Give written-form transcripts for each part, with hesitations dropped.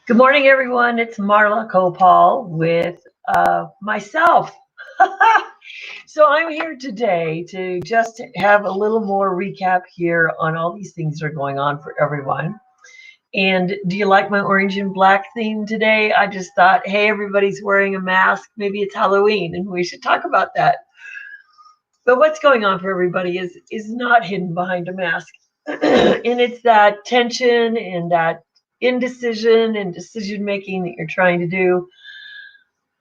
Good morning, everyone. It's Marla Copal with myself. So I'm here today to just have a little more recap here on all these things that are going on for everyone. And do you like my orange and black theme today? I just thought, hey, everybody's wearing a mask. Maybe it's Halloween and we should talk about that. But what's going on for everybody is not hidden behind a mask. And it's that tension and that indecision and decision making that you're trying to do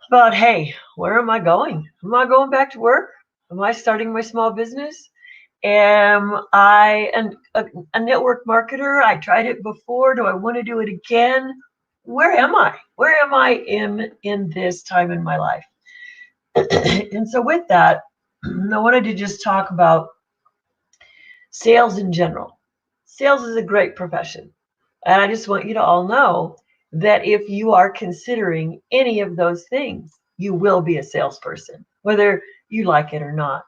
about, hey, where am I going? Am I going back to work? Am I starting my small business? Am I a network marketer? I tried it before. Do I want to do it again? Where am I? Where am I in this time in my life? And so with that, I wanted to just talk about sales in general. Sales is a great profession. And I just want you to all know that if you are considering any of those things, you will be a salesperson, whether you like it or not.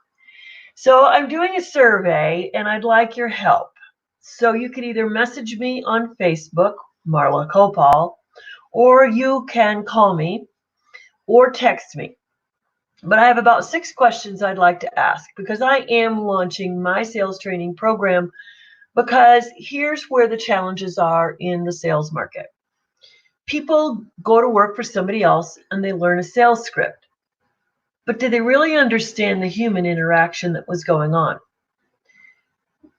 So I'm doing a survey and I'd like your help. So you can either message me on Facebook, Marla Copal, or you can call me or text me. But I have about 6 questions I'd like to ask because I am launching my sales training program because here's where the challenges are in the sales market. People go to work for somebody else and they learn a sales script. But did they really understand the human interaction that was going on?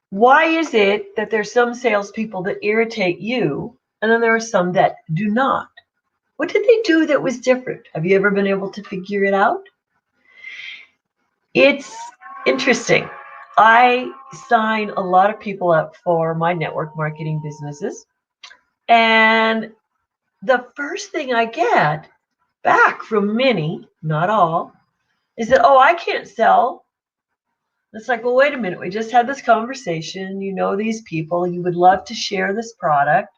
Why is it that there's some salespeople that irritate you and then there are some that do not? What did they do that was different? Have you ever been able to figure it out? It's interesting. I sign a lot of people up for my network marketing businesses. And the first thing I get back from many, not all, is that, oh, I can't sell. It's like, well, wait a minute. We just had this conversation. You know these people. You would love to share this product.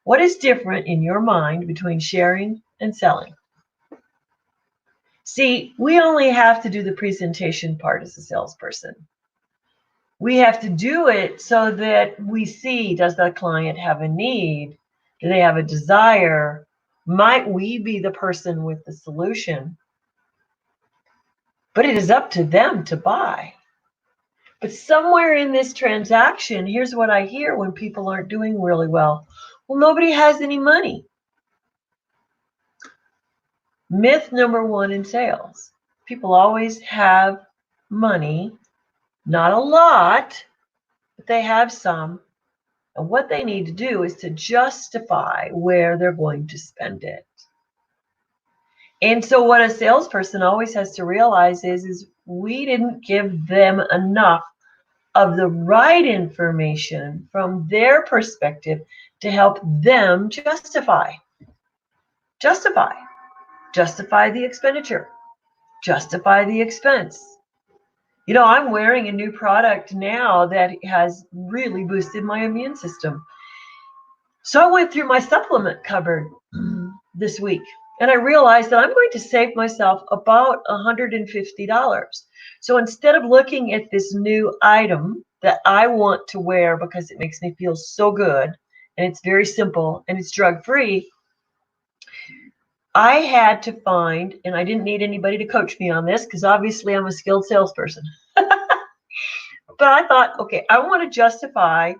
What is different in your mind between sharing and selling? See, we only have to do the presentation part as a salesperson. We have to do it so that we see, does the client have a need? Do they have a desire? Might we be the person with the solution? But it is up to them to buy. But somewhere in this transaction, here's what I hear when people aren't doing really well. Well, nobody has any money. Myth number one in sales. People always have money, not a lot, but they have some. And what they need to do is to justify where they're going to spend it. And so what a salesperson always has to realize is we didn't give them enough of the right information from their perspective to help them justify the expenditure, justify the expense. You know, I'm wearing a new product now that has really boosted my immune system. So I went through my supplement cupboard this week and I realized that I'm going to save myself about $150. So instead of looking at this new item that I want to wear because it makes me feel so good and it's very simple and it's drug-free, I had to find, and I didn't need anybody to coach me on this because obviously I'm a skilled salesperson. But I thought, okay, I want to justify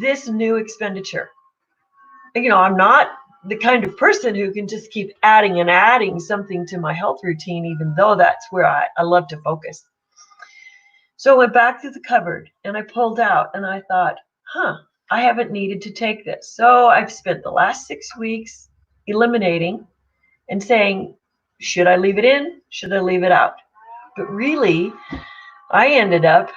this new expenditure. You know, I'm not the kind of person who can just keep adding and adding something to my health routine, even though that's where I love to focus. So I went back to the cupboard and I pulled out and I thought, I haven't needed to take this. So I've spent the last 6 weeks eliminating and saying, should I leave it in? Should I leave it out? But really, I ended up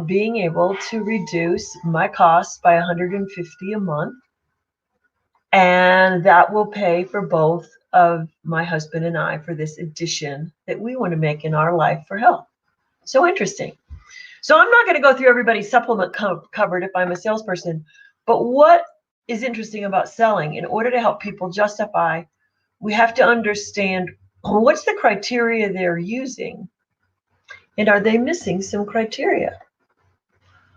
being able to reduce my costs by $150 a month. And that will pay for both of my husband and I for this addition that we want to make in our life for health. So interesting. So I'm not going to go through everybody's supplement cupboard if I'm a salesperson. But what is interesting about selling, in order to help people justify, we have to understand what's the criteria they're using and are they missing some criteria?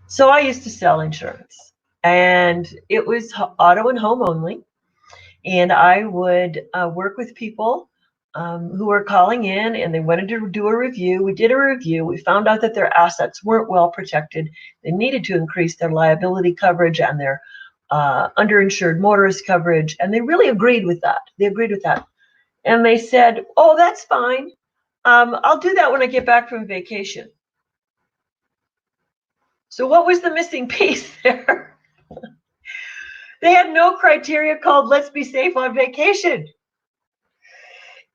So I used to sell insurance and it was auto and home only. And I would work with people who were calling in and they wanted to do a review. We did a review. We found out that their assets weren't well protected. They needed to increase their liability coverage and their underinsured motorist coverage. And they really agreed with that. They agreed with that. And they said, oh, that's fine. I'll do that when I get back from vacation. So what was the missing piece there? They had no criteria called let's be safe on vacation.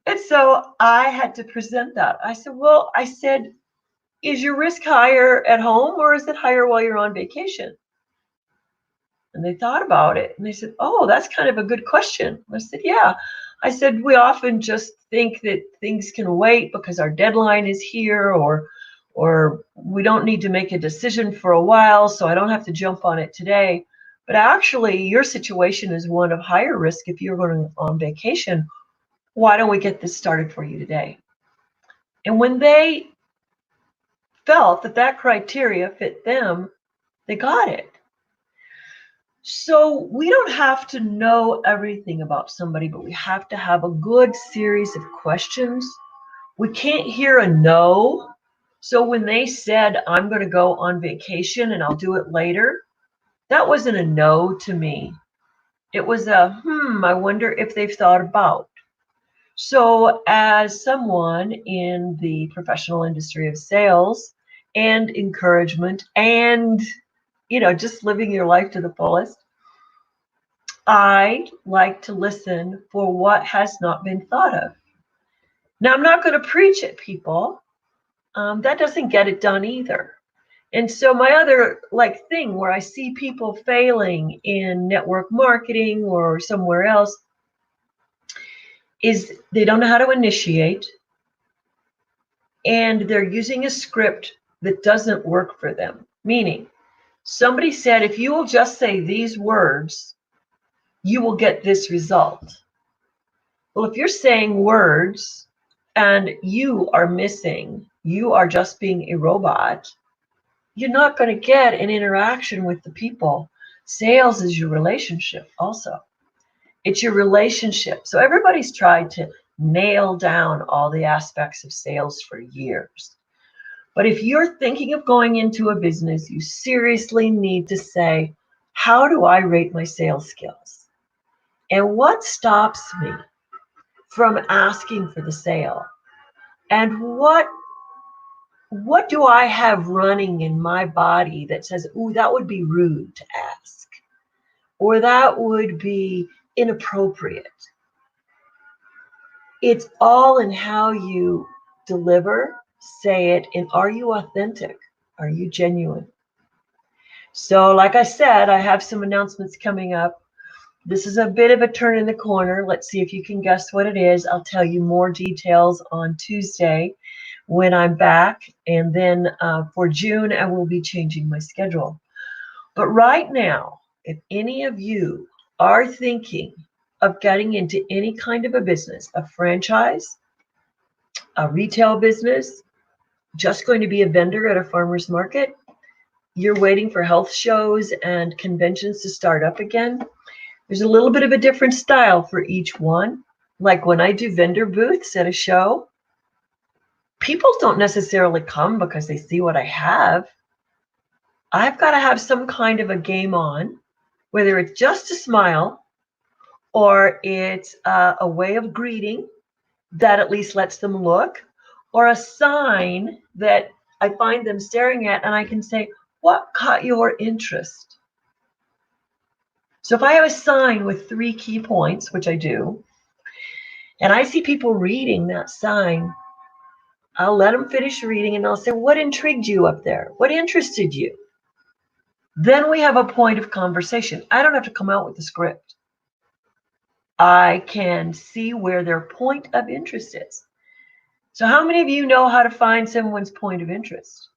And so I had to present that. I said, is your risk higher at home or is it higher while you're on vacation? And they thought about it and they said, oh, that's kind of a good question. I said, yeah. I said, we often just think that things can wait because our deadline is here or we don't need to make a decision for a while, so I don't have to jump on it today. But actually, your situation is one of higher risk if you're going on vacation. Why don't we get this started for you today? And when they felt that that criteria fit them, they got it. So we don't have to know everything about somebody, but we have to have a good series of questions. We can't hear a no. So when they said, I'm going to go on vacation and I'll do it later, that wasn't a no to me. It was a, I wonder if they've thought about. So as someone in the professional industry of sales and encouragement and, just living your life to the fullest, I like to listen for what has not been thought of. Now, I'm not going to preach at people. That doesn't get it done either. And so my other thing where I see people failing in network marketing or somewhere else is they don't know how to initiate and they're using a script that doesn't work for them. Meaning, somebody said, if you will just say these words, you will get this result. Well, if you're saying words and you are missing, you are just being a robot, you're not going to get an interaction with the people. Sales is your relationship also. It's your relationship. So everybody's tried to nail down all the aspects of sales for years. But if you're thinking of going into a business, you seriously need to say, how do I rate my sales skills? And what stops me from asking for the sale? And what do I have running in my body that says, ooh, that would be rude to ask, or that would be inappropriate? It's all in how you deliver, say it, and are you authentic? Are you genuine? So like I said, I have some announcements coming up. This is a bit of a turn in the corner. Let's see if you can guess what it is. I'll tell you more details on Tuesday when I'm back. And then for June, I will be changing my schedule. But right now, if any of you are thinking of getting into any kind of a business, a franchise, a retail business, just going to be a vendor at a farmer's market, you're waiting for health shows and conventions to start up again, there's a little bit of a different style for each one. Like when I do vendor booths at a show, people don't necessarily come because they see what I have. I've got to have some kind of a game on, whether it's just a smile or it's a way of greeting that at least lets them look, or a sign that I find them staring at and I can say, what caught your interest? So if I have a sign with 3 key points, which I do, and I see people reading that sign, I'll let them finish reading and I'll say, what intrigued you up there? What interested you? Then we have a point of conversation. I don't have to come out with a script. I can see where their point of interest is. So how many of you know how to find someone's point of interest?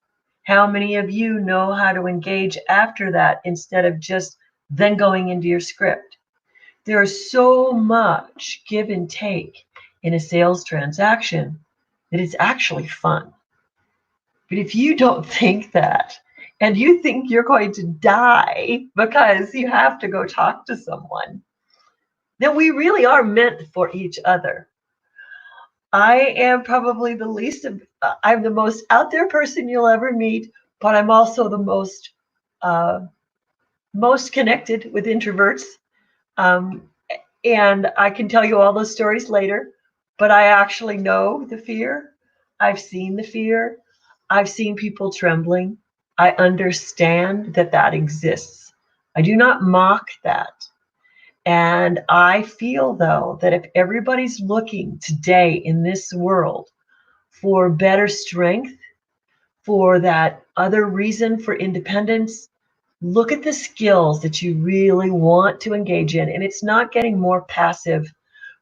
How many of you know how to engage after that instead of just then going into your script? There is so much give and take in a sales transaction that it's actually fun. But if you don't think that, and you think you're going to die because you have to go talk to someone, that we really are meant for each other. I am probably the least of, I'm the most out there person you'll ever meet, but I'm also the uh, most connected with introverts. Um, and I can tell you all those stories later, but I actually know the fear. I've seen the fear. I've seen people trembling. I understand that that exists. I do not mock that. And I feel, though, that if everybody's looking today in this world for better strength, for that other reason for independence, look at the skills that you really want to engage in. And it's not getting more passive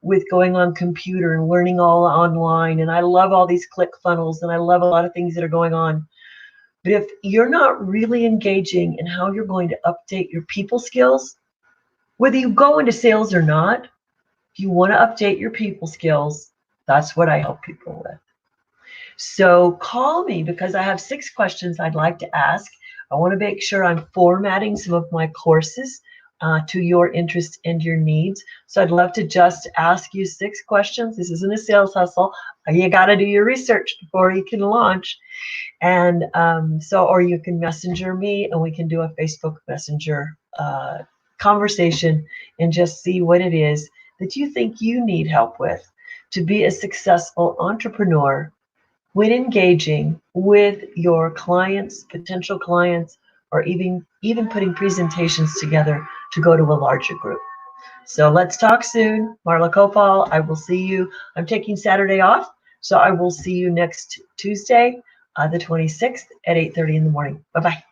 with going on computer and learning all online. And I love all these click funnels and I love a lot of things that are going on. But if you're not really engaging in how you're going to update your people skills, whether you go into sales or not, if you want to update your people skills, that's what I help people with. So call me because I have 6 questions I'd like to ask. I want to make sure I'm formatting some of my courses to your interest and your needs. So I'd love to just ask you 6 questions. This isn't a sales hustle. You got to do your research before you can launch. And or you can messenger me and we can do a Facebook Messenger conversation and just see what it is that you think you need help with to be a successful entrepreneur when engaging with your clients, potential clients, or even putting presentations together to go to a larger group. So let's talk soon. Marla Copal, I will see you. I'm taking Saturday off, so I will see you next Tuesday, the 26th at 8:30 in the morning. Bye-bye.